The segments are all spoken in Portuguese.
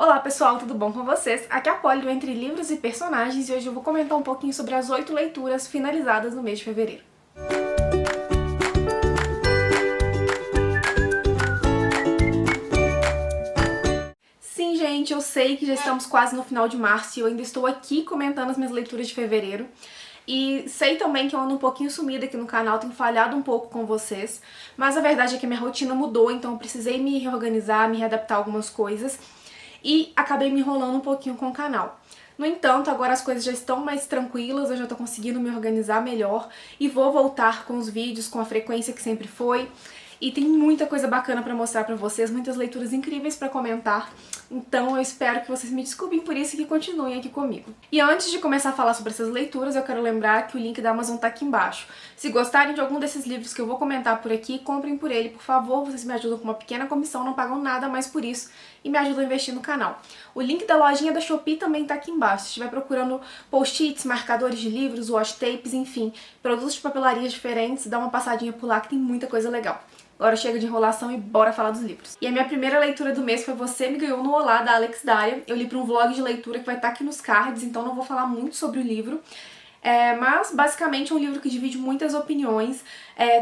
Olá pessoal, tudo bom com vocês? Aqui é a Polly do Entre Livros e Personagens e hoje eu vou comentar um pouquinho sobre as 8 leituras finalizadas no mês de fevereiro. Sim, gente, eu sei que já estamos quase no final de março e eu ainda estou aqui comentando as minhas leituras de fevereiro. E sei também que eu ando um pouquinho sumida aqui no canal, tenho falhado um pouco com vocês, mas a verdade é que a minha rotina mudou, então eu precisei me reorganizar, me readaptar a algumas coisas e acabei me enrolando um pouquinho com o canal. No entanto, agora as coisas já estão mais tranquilas, eu já tô conseguindo me organizar melhor e vou voltar com os vídeos com a frequência que sempre foi. E tem muita coisa bacana pra mostrar pra vocês, muitas leituras incríveis pra comentar, então eu espero que vocês me desculpem por isso e que continuem aqui comigo. E antes de começar a falar sobre essas leituras, eu quero lembrar que o link da Amazon tá aqui embaixo. Se gostarem de algum desses livros que eu vou comentar por aqui, comprem por ele, por favor, vocês me ajudam com uma pequena comissão, não pagam nada mais por isso e me ajudam a investir no canal. O link da lojinha da Shopee também tá aqui embaixo, se estiver procurando post-its, marcadores de livros, washi tapes, enfim, produtos de papelaria diferentes, dá uma passadinha por lá que tem muita coisa legal. Agora chega de enrolação e bora falar dos livros. E a minha primeira leitura do mês foi Você Me Ganhou no Olá, da Alex Daia. Eu li para um vlog de leitura que vai estar aqui nos cards, então não vou falar muito sobre o livro. Mas basicamente é um livro que divide muitas opiniões.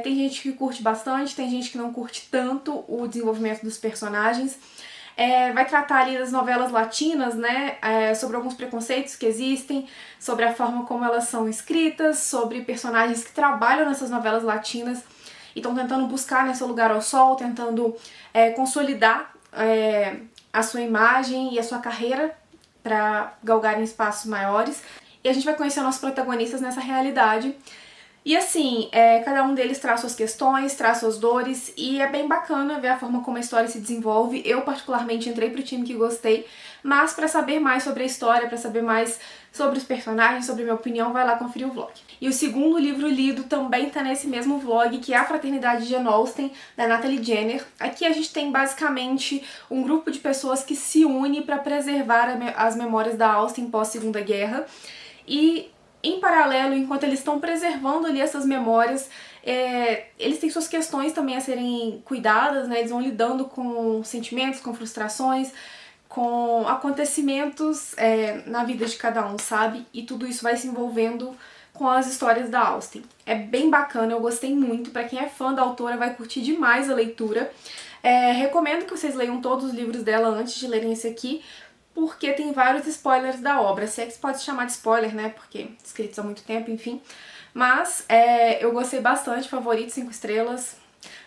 Tem gente que curte bastante, tem gente que não curte tanto o desenvolvimento dos personagens. Vai tratar ali das novelas latinas, né, sobre alguns preconceitos que existem, sobre a forma como elas são escritas, sobre personagens que trabalham nessas novelas latinas e estão tentando buscar, né, seu lugar ao sol, tentando consolidar a sua imagem e a sua carreira para galgarem espaços maiores. E a gente vai conhecer nossos protagonistas nessa realidade. E assim, cada um deles traz suas questões, traz suas dores, e é bem bacana ver a forma como a história se desenvolve. Eu particularmente entrei pro time que gostei, mas pra saber mais sobre a história, pra saber mais sobre os personagens, sobre a minha opinião, vai lá conferir o vlog. E o segundo livro lido também tá nesse mesmo vlog, que é A Fraternidade de Jane Austen, da Natalie Jenner. Aqui a gente tem basicamente um grupo de pessoas que se une pra preservar as memórias da Austen pós-Segunda Guerra. E em paralelo, enquanto eles estão preservando ali essas memórias, eles têm suas questões também a serem cuidadas, né? Eles vão lidando com sentimentos, com frustrações, com acontecimentos na vida de cada um, sabe? E tudo isso vai se envolvendo com as histórias da Austen. É bem bacana, eu gostei muito. Pra quem é fã da autora, vai curtir demais a leitura. Recomendo que vocês leiam todos os livros dela antes de lerem esse aqui, porque tem vários spoilers da obra. Se é que se pode chamar de spoiler, né? Porque escritos há muito tempo, enfim. Mas eu gostei bastante, favorito 5 estrelas.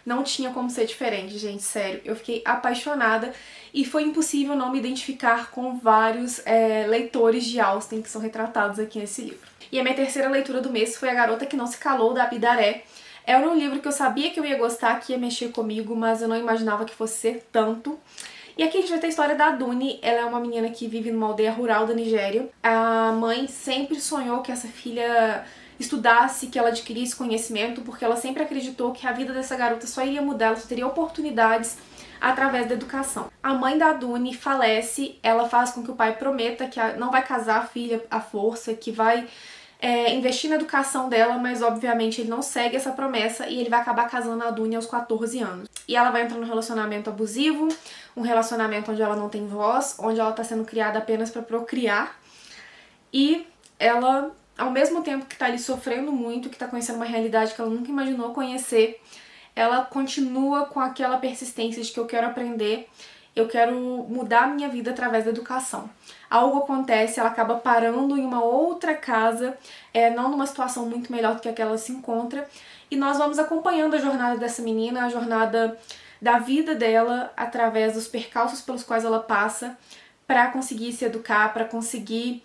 Não tinha como ser diferente, gente, sério. Eu fiquei apaixonada e foi impossível não me identificar com vários leitores de Austen que são retratados aqui nesse livro. E a minha terceira leitura do mês foi A Garota que Não Se Calou, da Abidaré. Era um livro que eu sabia que eu ia gostar, que ia mexer comigo, mas eu não imaginava que fosse ser tanto. E aqui a gente vai ter a história da Duni. Ela é uma menina que vive numa aldeia rural da Nigéria. A mãe sempre sonhou que essa filha estudasse, que ela adquirisse conhecimento, porque ela sempre acreditou que a vida dessa garota só iria mudar, ela só teria oportunidades através da educação. A mãe da Duni falece, ela faz com que o pai prometa que não vai casar a filha à força, que vai investir na educação dela, mas obviamente ele não segue essa promessa e ele vai acabar casando a Duni aos 14 anos. E ela vai entrar num relacionamento abusivo, um relacionamento onde ela não tem voz, onde ela tá sendo criada apenas pra procriar. E ela, ao mesmo tempo que tá ali sofrendo muito, que tá conhecendo uma realidade que ela nunca imaginou conhecer, ela continua com aquela persistência de que eu quero aprender, eu quero mudar a minha vida através da educação. Algo acontece, ela acaba parando em uma outra casa, não numa situação muito melhor do que aquela se encontra, e nós vamos acompanhando a jornada dessa menina, a jornada da vida dela, através dos percalços pelos quais ela passa, pra conseguir se educar, pra conseguir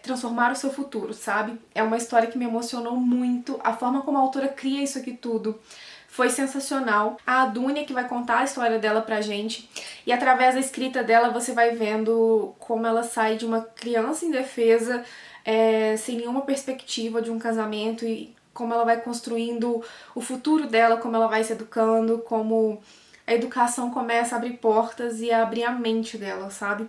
transformar o seu futuro, sabe? É uma história que me emocionou muito, a forma como a autora cria isso aqui tudo foi sensacional. A Duni que vai contar a história dela pra gente, e através da escrita dela você vai vendo como ela sai de uma criança indefesa, sem nenhuma perspectiva de um casamento, e como ela vai construindo o futuro dela, como ela vai se educando, como a educação começa a abrir portas e a abrir a mente dela, sabe?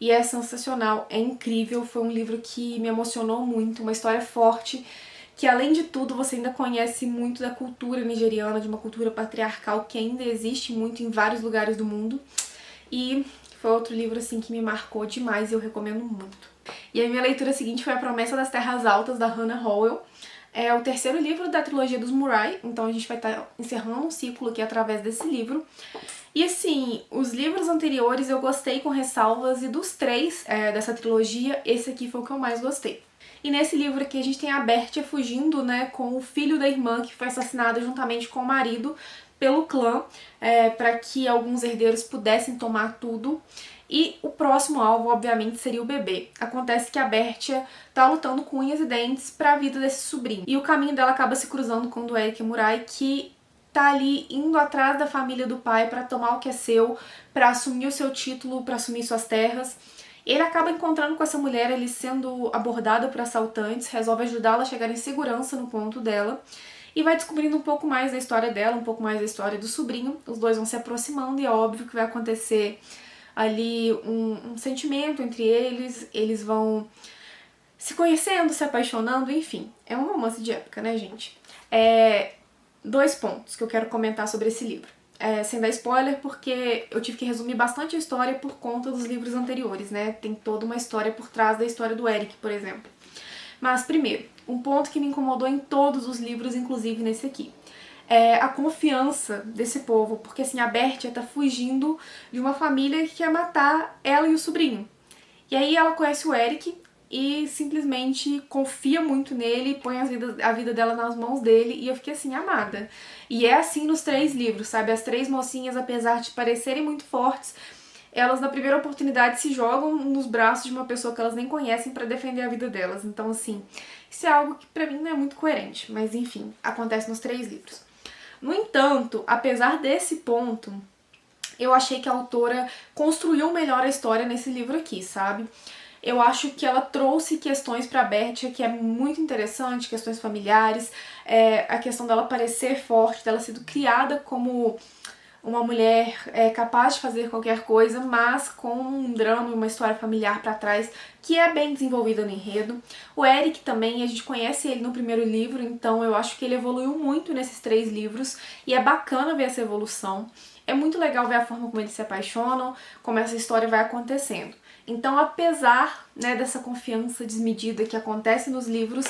E é sensacional, é incrível, foi um livro que me emocionou muito, uma história forte, que além de tudo você ainda conhece muito da cultura nigeriana, de uma cultura patriarcal que ainda existe muito em vários lugares do mundo. E foi outro livro assim que me marcou demais e eu recomendo muito. E a minha leitura seguinte foi A Promessa das Terras Altas, da Hannah Howell. É o terceiro livro da trilogia dos Murray, então a gente vai estar encerrando um ciclo aqui através desse livro. E assim, os livros anteriores eu gostei com ressalvas, e dos três dessa trilogia, esse aqui foi o que eu mais gostei. E nesse livro aqui a gente tem a Bertia fugindo, né, com o filho da irmã que foi assassinado juntamente com o marido pelo clã, para que alguns herdeiros pudessem tomar tudo. E o próximo alvo, obviamente, seria o bebê. Acontece que a Bertia tá lutando com unhas e dentes pra vida desse sobrinho. E o caminho dela acaba se cruzando com o do Eric Murai, que tá ali indo atrás da família do pai pra tomar o que é seu, pra assumir o seu título, pra assumir suas terras. Ele acaba encontrando com essa mulher, ele sendo abordado por assaltantes, resolve ajudá-la a chegar em segurança no ponto dela. E vai descobrindo um pouco mais da história dela, um pouco mais da história do sobrinho. Os dois vão se aproximando e é óbvio que vai acontecer ali um sentimento entre eles, eles vão se conhecendo, se apaixonando, enfim. É um romance de época, né, gente? Dois pontos que eu quero comentar sobre esse livro. Sem dar spoiler, porque eu tive que resumir bastante a história por conta dos livros anteriores, né? Tem toda uma história por trás da história do Eric, por exemplo. Mas, primeiro, um ponto que me incomodou em todos os livros, inclusive nesse aqui. A confiança desse povo, porque assim, a Bertia tá fugindo de uma família que quer matar ela e o sobrinho. E aí ela conhece o Eric e simplesmente confia muito nele, põe a vida dela nas mãos dele, e eu fiquei assim, amada. E é assim nos três livros, sabe? As três mocinhas, apesar de parecerem muito fortes, elas na primeira oportunidade se jogam nos braços de uma pessoa que elas nem conhecem pra defender a vida delas. Então assim, isso é algo que pra mim não é muito coerente, mas enfim, acontece nos três livros. No entanto, apesar desse ponto, eu achei que a autora construiu melhor a história nesse livro aqui, sabe? Eu acho que ela trouxe questões pra Bertia que é muito interessante, questões familiares, a questão dela parecer forte, dela sendo criada como uma mulher capaz de fazer qualquer coisa, mas com um drama e uma história familiar pra trás que é bem desenvolvida no enredo. O Eric também, a gente conhece ele no primeiro livro, então eu acho que ele evoluiu muito nesses três livros e é bacana ver essa evolução. É muito legal ver a forma como eles se apaixonam, como essa história vai acontecendo. Então, apesar, né, dessa confiança desmedida que acontece nos livros,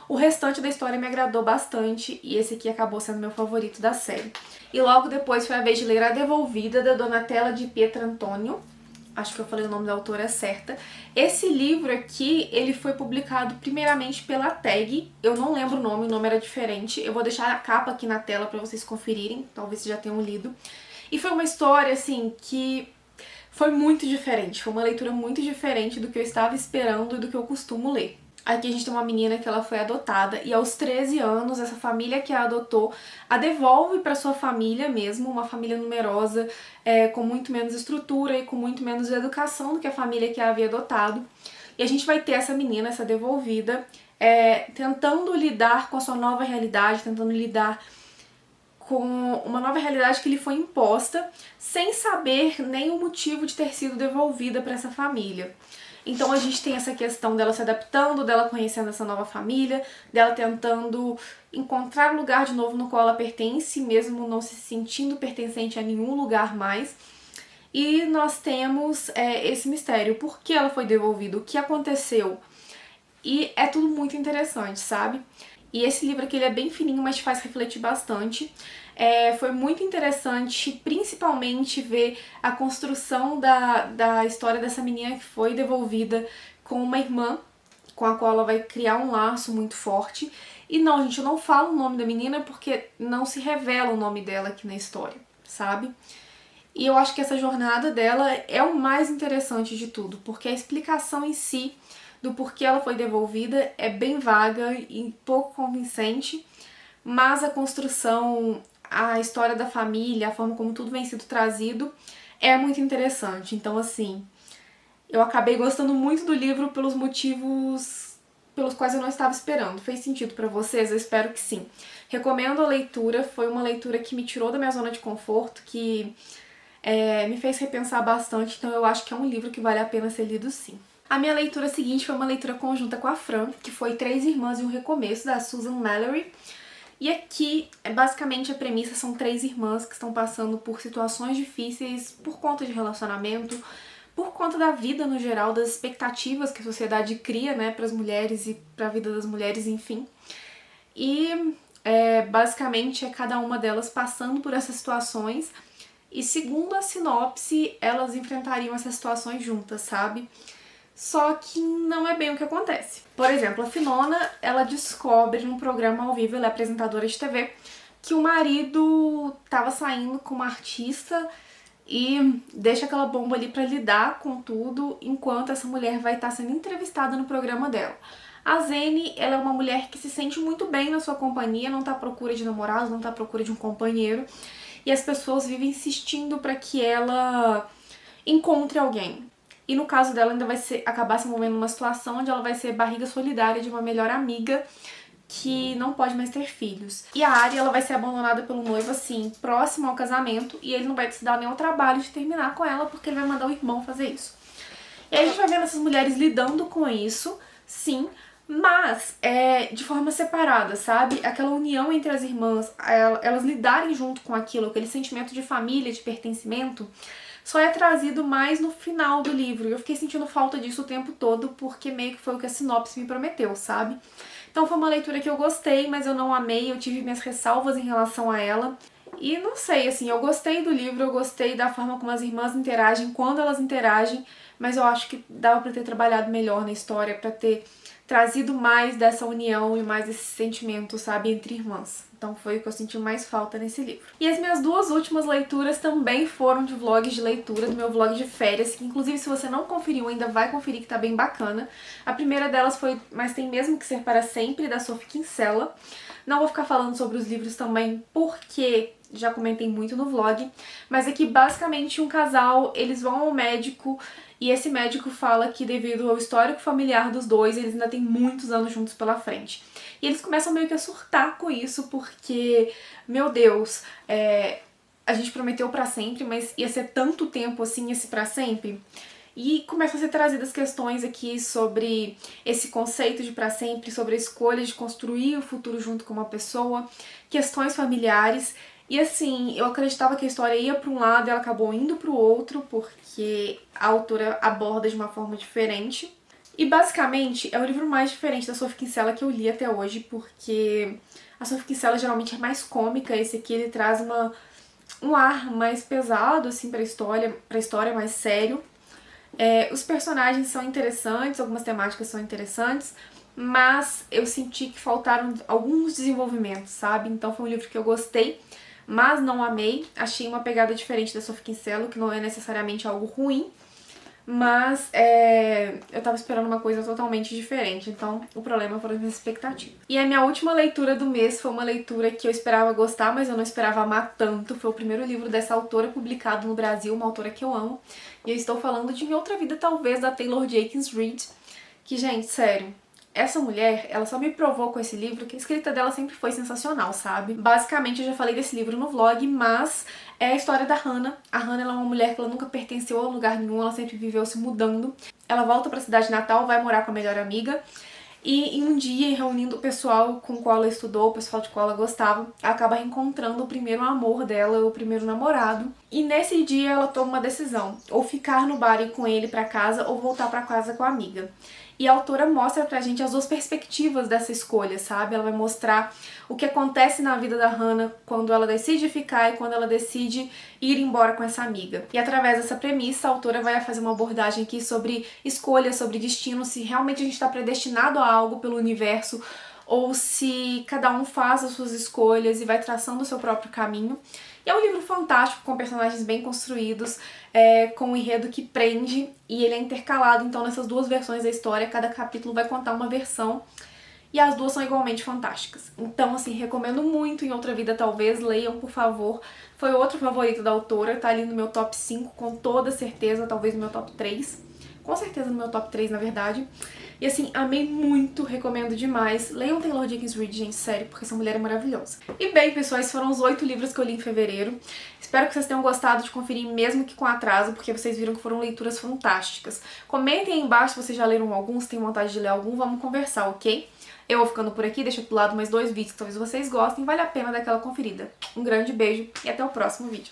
o restante da história me agradou bastante e esse aqui acabou sendo meu favorito da série. E logo depois foi a vez de ler A Devolvida, da Donatella di Pietrantonio. Acho que eu falei o nome da autora certa. Esse livro aqui, ele foi publicado primeiramente pela Tag. Eu não lembro o nome era diferente. Eu vou deixar a capa aqui na tela pra vocês conferirem, talvez vocês já tenham lido. E foi uma história, assim, que foi muito diferente. Foi uma leitura muito diferente do que eu estava esperando e do que eu costumo ler. Aqui a gente tem uma menina que ela foi adotada e aos 13 anos essa família que a adotou a devolve para sua família mesmo, uma família numerosa, com muito menos estrutura e com muito menos educação do que a família que a havia adotado. E a gente vai ter essa menina, essa devolvida, tentando lidar com a sua nova realidade, tentando lidar com uma nova realidade que lhe foi imposta, sem saber nem o motivo de ter sido devolvida para essa família. Então a gente tem essa questão dela se adaptando, dela conhecendo essa nova família, dela tentando encontrar lugar de novo no qual ela pertence, mesmo não se sentindo pertencente a nenhum lugar mais. E nós temos esse mistério, por que ela foi devolvida, o que aconteceu. E é tudo muito interessante, sabe? E esse livro aqui ele é bem fininho, mas te faz refletir bastante. Foi muito interessante, principalmente ver a construção da história dessa menina que foi devolvida com uma irmã, com a qual ela vai criar um laço muito forte. E não, gente, eu não falo o nome da menina porque não se revela o nome dela aqui na história, sabe? E eu acho que essa jornada dela é o mais interessante de tudo, porque a explicação em si do porquê ela foi devolvida é bem vaga e pouco convincente, mas a construção, a história da família, a forma como tudo vem sido trazido é muito interessante. Então, assim, eu acabei gostando muito do livro pelos motivos pelos quais eu não estava esperando. Fez sentido pra vocês? Eu espero que sim. Recomendo a leitura, foi uma leitura que me tirou da minha zona de conforto, que me fez repensar bastante, então eu acho que é um livro que vale a pena ser lido sim. A minha leitura seguinte foi uma leitura conjunta com a Fran, que foi Três Irmãs e um Recomeço, da Susan Mallory. E aqui, basicamente, a premissa são três irmãs que estão passando por situações difíceis por conta de relacionamento, por conta da vida no geral, das expectativas que a sociedade cria, né, para as mulheres e para a vida das mulheres, enfim. E basicamente é cada uma delas passando por essas situações e, segundo a sinopse, elas enfrentariam essas situações juntas, sabe? Só que não é bem o que acontece. Por exemplo, a Finona, ela descobre num programa ao vivo, ela é apresentadora de TV, que o marido tava saindo com uma artista e deixa aquela bomba ali pra lidar com tudo, enquanto essa mulher vai estar sendo entrevistada no programa dela. A Zene, ela é uma mulher que se sente muito bem na sua companhia, não tá à procura de namorado, não tá à procura de um companheiro, e as pessoas vivem insistindo pra que ela encontre alguém. E no caso dela ainda vai acabar se envolvendo numa situação onde ela vai ser barriga solidária de uma melhor amiga que não pode mais ter filhos. E a Ari, ela vai ser abandonada pelo noivo, assim, próximo ao casamento, e ele não vai se dar nem ao trabalho de terminar com ela, porque ele vai mandar o irmão fazer isso. E aí a gente vai vendo essas mulheres lidando com isso, sim, mas de forma separada, sabe? Aquela união entre as irmãs, elas lidarem junto com aquilo, aquele sentimento de família, de pertencimento, só é trazido mais no final do livro. E eu fiquei sentindo falta disso o tempo todo, porque meio que foi o que a sinopse me prometeu, sabe? Então foi uma leitura que eu gostei, mas eu não amei, eu tive minhas ressalvas em relação a ela. E não sei, assim, eu gostei do livro, eu gostei da forma como as irmãs interagem, quando elas interagem, mas eu acho que dava pra ter trabalhado melhor na história, pra ter trazido mais dessa união e mais esse sentimento, sabe, entre irmãs. Então foi o que eu senti mais falta nesse livro. E as minhas duas últimas leituras também foram de vlogs de leitura, do meu vlog de férias, que inclusive se você não conferiu ainda vai conferir que tá bem bacana. A primeira delas foi Mas Tem Mesmo Que Ser Para Sempre, da Sophie Kinsella. Não vou ficar falando sobre os livros também porque já comentei muito no vlog, mas aqui basicamente um casal, eles vão ao médico e esse médico fala que devido ao histórico familiar dos dois, eles ainda têm muitos anos juntos pela frente. E eles começam meio que a surtar com isso porque, meu Deus, a gente prometeu pra sempre, mas ia ser tanto tempo assim esse pra sempre. E começam a ser trazidas questões aqui sobre esse conceito de pra sempre, sobre a escolha de construir o futuro junto com uma pessoa, questões familiares. E assim, eu acreditava que a história ia pra um lado e ela acabou indo pro outro, porque a autora aborda de uma forma diferente. E basicamente é o livro mais diferente da Sophie Kinsella que eu li até hoje, porque a Sophie Kinsella geralmente é mais cômica, esse aqui ele traz um ar mais pesado assim pra história mais sério. Os personagens são interessantes, algumas temáticas são interessantes, mas eu senti que faltaram alguns desenvolvimentos, sabe? Então foi um livro que eu gostei, mas não amei. Achei uma pegada diferente da Sophie Kinsella, que não é necessariamente algo ruim, mas eu tava esperando uma coisa totalmente diferente, então o problema foram as minhas expectativas. E a minha última leitura do mês foi uma leitura que eu esperava gostar, mas eu não esperava amar tanto. Foi o primeiro livro dessa autora publicado no Brasil, uma autora que eu amo, e eu estou falando de Em Outra Vida Talvez, da Taylor Jenkins Reid, que, gente, sério, essa mulher, ela só me provou com esse livro que a escrita dela sempre foi sensacional, sabe? Basicamente, eu já falei desse livro no vlog, mas é a história da Hannah. A Hannah, ela é uma mulher que ela nunca pertenceu a lugar nenhum, ela sempre viveu se mudando. Ela volta pra cidade natal, vai morar com a melhor amiga, e em um dia, reunindo o pessoal com o qual ela estudou, o pessoal de qual ela gostava, ela acaba reencontrando o primeiro amor dela, o primeiro namorado. E nesse dia ela toma uma decisão, ou ficar no bar e ir com ele pra casa, ou voltar pra casa com a amiga. E a autora mostra pra gente as duas perspectivas dessa escolha, sabe? Ela vai mostrar o que acontece na vida da Hannah quando ela decide ficar e quando ela decide ir embora com essa amiga. E através dessa premissa, a autora vai fazer uma abordagem aqui sobre escolha, sobre destino, se realmente a gente está predestinado a algo pelo universo ou se cada um faz as suas escolhas e vai traçando o seu próprio caminho. E é um livro fantástico, com personagens bem construídos, com um enredo que prende, e ele é intercalado então nessas duas versões da história. Cada capítulo vai contar uma versão e as duas são igualmente fantásticas. Então, assim, recomendo muito Em Outra Vida Talvez, leiam, por favor. Foi outro favorito da autora, tá ali no meu top 5 com toda certeza, talvez no meu top 3. Com certeza no meu top 3, na verdade. E assim, amei muito, recomendo demais. Leiam Taylor Jenkins Reid, gente, sério, porque essa mulher é maravilhosa. E bem, pessoal, esses foram os 8 livros que eu li em fevereiro. Espero que vocês tenham gostado de conferir, mesmo que com atraso, porque vocês viram que foram leituras fantásticas. Comentem aí embaixo se vocês já leram algum, se têm vontade de ler algum, vamos conversar, ok? Eu vou ficando por aqui, deixo aqui do lado mais 2 vídeos que talvez vocês gostem, vale a pena dar aquela conferida. Um grande beijo e até o próximo vídeo.